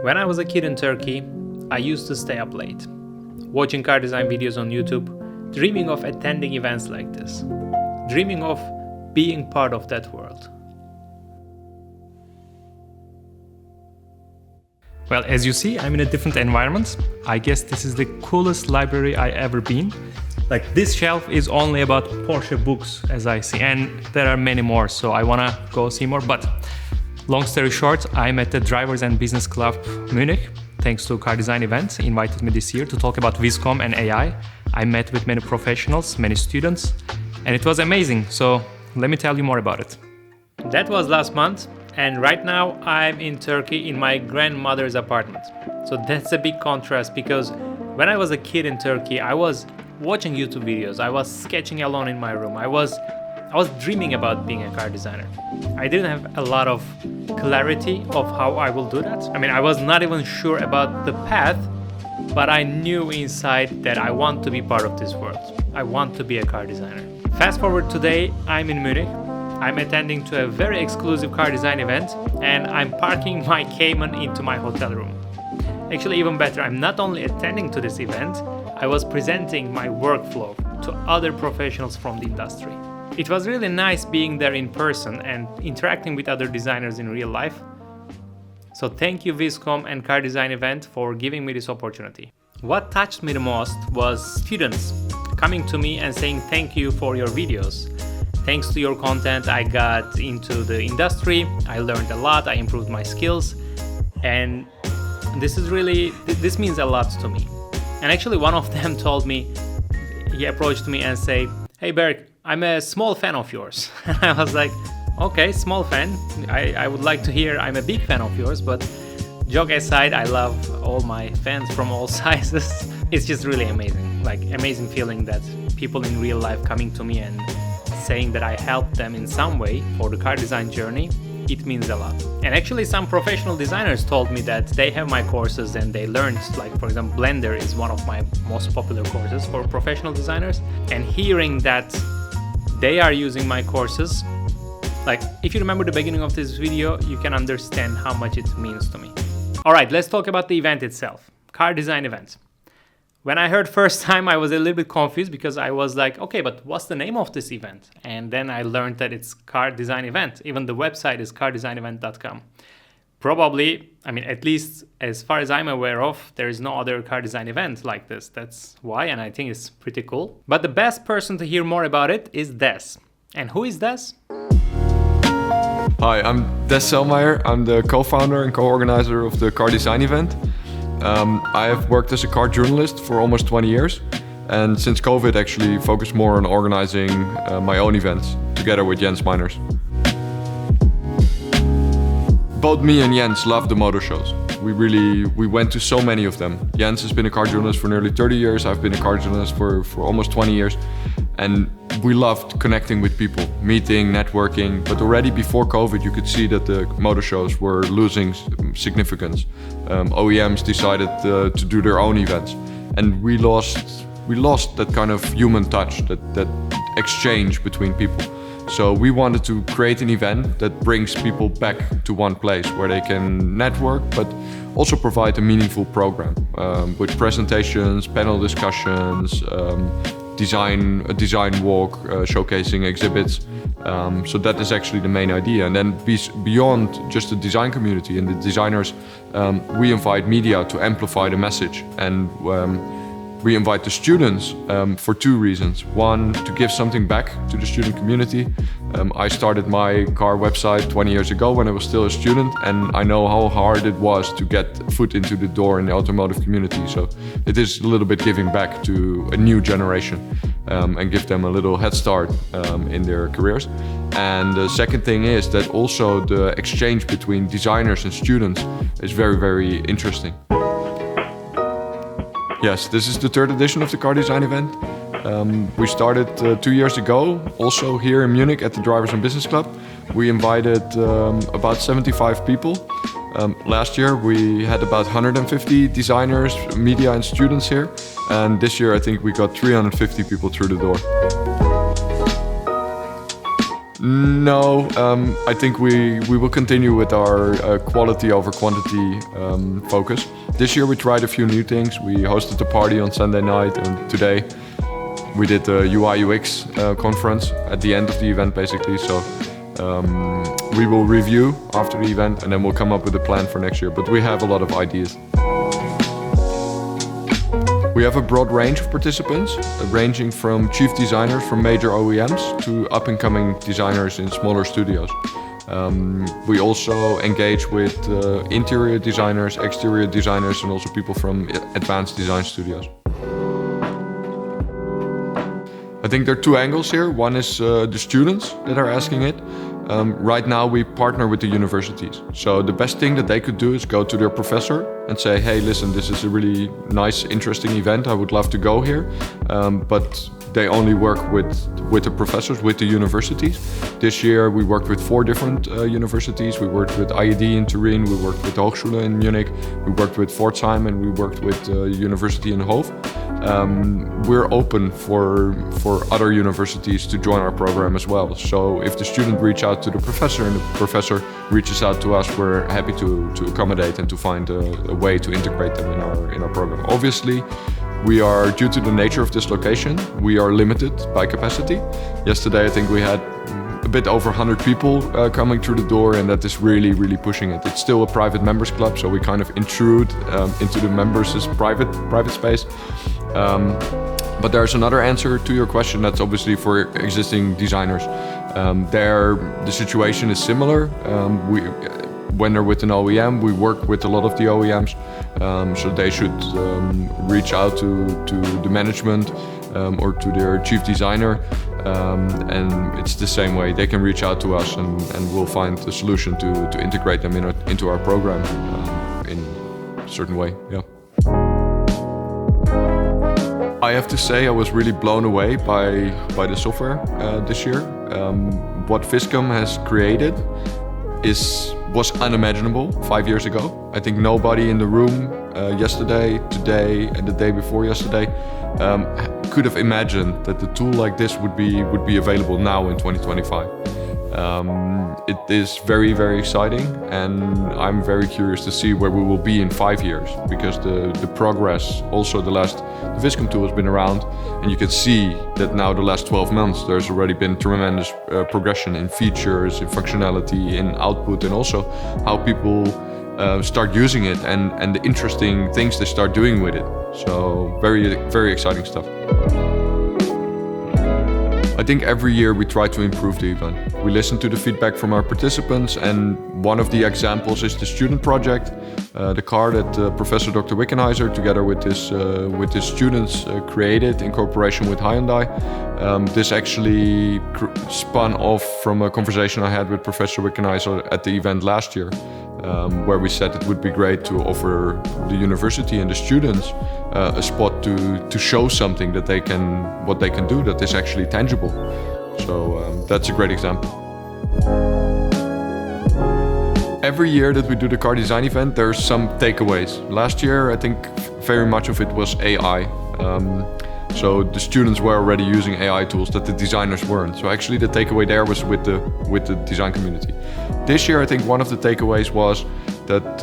When I was a kid in Turkey, I used to stay up late, watching car design videos on YouTube, dreaming of attending events like this, dreaming of being part of that world. Well, as you see, I'm in a different environment. I guess this is the coolest library I ever been. Like, this shelf is only about Porsche books, as I see, and there are many more, so I wanna go see more. But long story short, I'm at the Drivers and Business Club Munich, thanks to a car design event, invited me this year to talk about Viscom and AI. I met with many professionals, many students, and it was amazing. So let me tell you more about it. That was last month, and right now I'm in Turkey in my grandmother's apartment. So that's a big contrast, because when I was a kid in Turkey, I was watching YouTube videos, I was sketching alone in my room, I was dreaming about being a car designer. I didn't have a lot of clarity of how I will do that. I mean, I was not even sure about the path, but I knew inside that I want to be part of this world. I want to be a car designer. Fast forward today, I'm in Munich. I'm attending to a very exclusive car design event, and I'm parking my Cayman into my hotel room. Actually, even better, I'm not only attending to this event, I was presenting my workflow to other professionals from the industry. It was really nice being there in person and interacting with other designers in real life. So thank you, Viscom and Car Design Event, for giving me this opportunity. What touched me the most was students coming to me and saying thank you for your videos. Thanks to your content, I got into the industry, I learned a lot, I improved my skills, and this means a lot to me. And actually one of them told me, he approached me and said, "Hey Berk, I'm a small fan of yours." I was like, okay, small fan. I would like to hear I'm a big fan of yours, but joke aside, I love all my fans from all sizes. It's just really amazing, like amazing feeling that people in real life coming to me and saying that I helped them in some way for the car design journey. It means a lot. And actually some professional designers told me that they have my courses and they learned, like for example, Blender is one of my most popular courses for professional designers. And hearing that they are using my courses, like if you remember the beginning of this video, you can understand how much it means to me. All right, let's talk about the event itself, car design event. When I heard first time, I was a little bit confused because I was like, okay, but what's the name of this event? And then I learned that it's car design event. Even the website is cardesignevent.com. Probably, I mean, at least as far as I'm aware of, there is no other car design event like this. That's why, and I think it's pretty cool. But the best person to hear more about it is Des. And who is Des? Hi, I'm Des Selmayr. I'm the co-founder and co-organizer of the car design event. I have worked as a car journalist for almost 20 years, and since COVID actually focused more on organizing my own events together with Jens Meiners. Both me and Jens love the motor shows. We went to so many of them. Jens has been a car journalist for nearly 30 years, I've been a car journalist for almost 20 years, and we loved connecting with people, meeting, networking, but already before COVID you could see that the motor shows were losing significance. OEMs decided to do their own events, and we lost that kind of human touch, that exchange between people. So we wanted to create an event that brings people back to one place where they can network, but also provide a meaningful program with presentations, panel discussions, a design walk, showcasing exhibits. So that is actually the main idea. And then beyond just the design community and the designers, we invite media to amplify the message. And we invite the students for two reasons. One, to give something back to the student community. I started my car website 20 years ago when I was still a student, and I know how hard it was to get foot into the door in the automotive community. So it is a little bit giving back to a new generation and give them a little head start in their careers. And the second thing is that also the exchange between designers and students is very, very interesting. Yes, this is the third edition of the car design event. We started 2 years ago, also here in Munich at the Drivers and Business Club. We invited about 75 people. Last year we had about 150 designers, media and students here. And this year I think we got 350 people through the door. No, I think we will continue with our quality over quantity focus. This year we tried a few new things. We hosted a party on Sunday night, and today we did a UI UX conference at the end of the event basically. So we will review after the event and then we'll come up with a plan for next year. But we have a lot of ideas. We have a broad range of participants, ranging from chief designers from major OEMs to up-and-coming designers in smaller studios. We also engage with interior designers, exterior designers, and also people from advanced design studios. I think there are two angles here. One is the students that are asking it. Right now we partner with the universities. So the best thing that they could do is go to their professor and say, hey, listen, this is a really nice, interesting event. I would love to go here. But they only work with the professors, with the universities. This year we worked with 4 different universities. We worked with IED in Turin, we worked with the Hochschule in Munich, we worked with Pforzheim, and we worked with University in Hove. We're open for other universities to join our program as well. So if the student reaches out to the professor and the professor reaches out to us, we're happy to accommodate and to find a way to integrate them in our program. Obviously, we are, due to the nature of this location, we are limited by capacity. Yesterday, I think we had a bit over 100 people coming through the door, and that is really, really pushing it. It's still a private members club, so we kind of intrude into the members' private space. But there's another answer to your question that's obviously for existing designers. There, the situation is similar. When they're with an OEM, we work with a lot of the OEMs, so they should reach out to the management or to their chief designer, and it's the same way. They can reach out to us, and we'll find a solution to integrate them into our program in a certain way. Yeah. I have to say I was really blown away by the software this year. What Viscom has created was unimaginable 5 years ago. I think nobody in the room yesterday, today, and the day before yesterday could have imagined that a tool like this would be available now in 2025. It is very, very exciting, and I'm very curious to see where we will be in 5 years, because the progress, also the Viscom tool has been around, and you can see that now the last 12 months there's already been tremendous progression in features, in functionality, in output, and also how people start using it and the interesting things they start doing with it. So very, very exciting stuff. I think every year we try to improve the event. We listen to the feedback from our participants, and one of the examples is the student project, the car that Professor Dr. Wickenheiser, together with his students, created in cooperation with Hyundai. This actually spun off from a conversation I had with Professor Wickenheiser at the event last year, where we said it would be great to offer the university and the students a spot to show something that what they can do that is actually tangible. So that's a great example. Every year that we do the car design event, there's some takeaways. Last year, I think very much of it was AI. So the students were already using AI tools that the designers weren't. So actually the takeaway there was with the design community. This year, I think one of the takeaways was that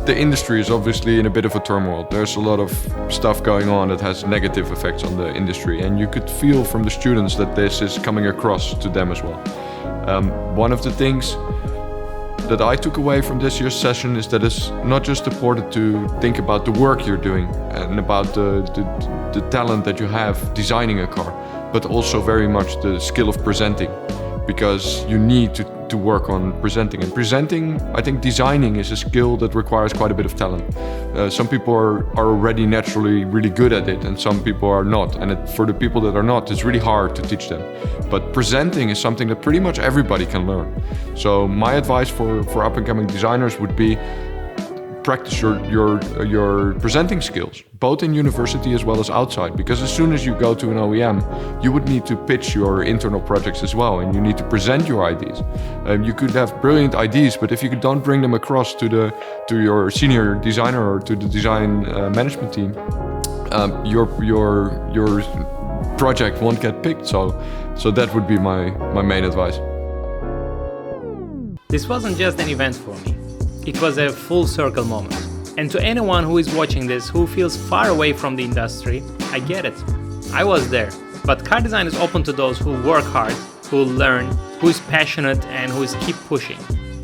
the industry is obviously in a bit of a turmoil. There's a lot of stuff going on that has negative effects on the industry, and you could feel from the students that this is coming across to them as well. One of the things that I took away from this year's session is that it's not just important to think about the work you're doing and about the talent that you have designing a car, but also very much the skill of presenting, because you need to work on presenting. And presenting, I think designing is a skill that requires quite a bit of talent. Some people are already naturally really good at it, and some people are not. And for the people that are not, it's really hard to teach them. But presenting is something that pretty much everybody can learn. So my advice for up-and-coming designers would be practice your presenting skills, both in university as well as outside, because as soon as you go to an OEM, you would need to pitch your internal projects as well, and you need to present your ideas. You could have brilliant ideas, but if you don't bring them across to your senior designer or to the design management team, your project won't get picked. So that would be my main advice. This wasn't just an event for me. It was a full circle moment. And to anyone who is watching this who feels far away from the industry, I get it. I was there. But car design is open to those who work hard, who learn, who is passionate, and who is keep pushing.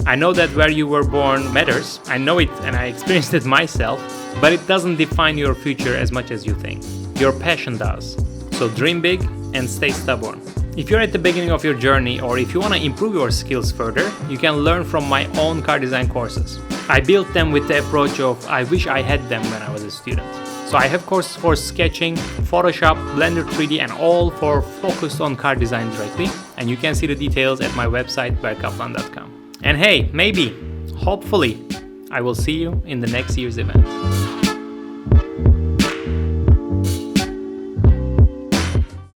I know that where you were born matters. I know it and I experienced it myself, but it doesn't define your future as much as you think. Your passion does. So dream big and stay stubborn. If you're at the beginning of your journey, or if you want to improve your skills further, you can learn from my own car design courses. I built them with the approach of I wish I had them when I was a student. So I have courses for sketching, Photoshop, Blender 3D, and all for focused on car design directly. And you can see the details at my website, berkaplan.com. And hey, maybe, hopefully, I will see you in the next year's event.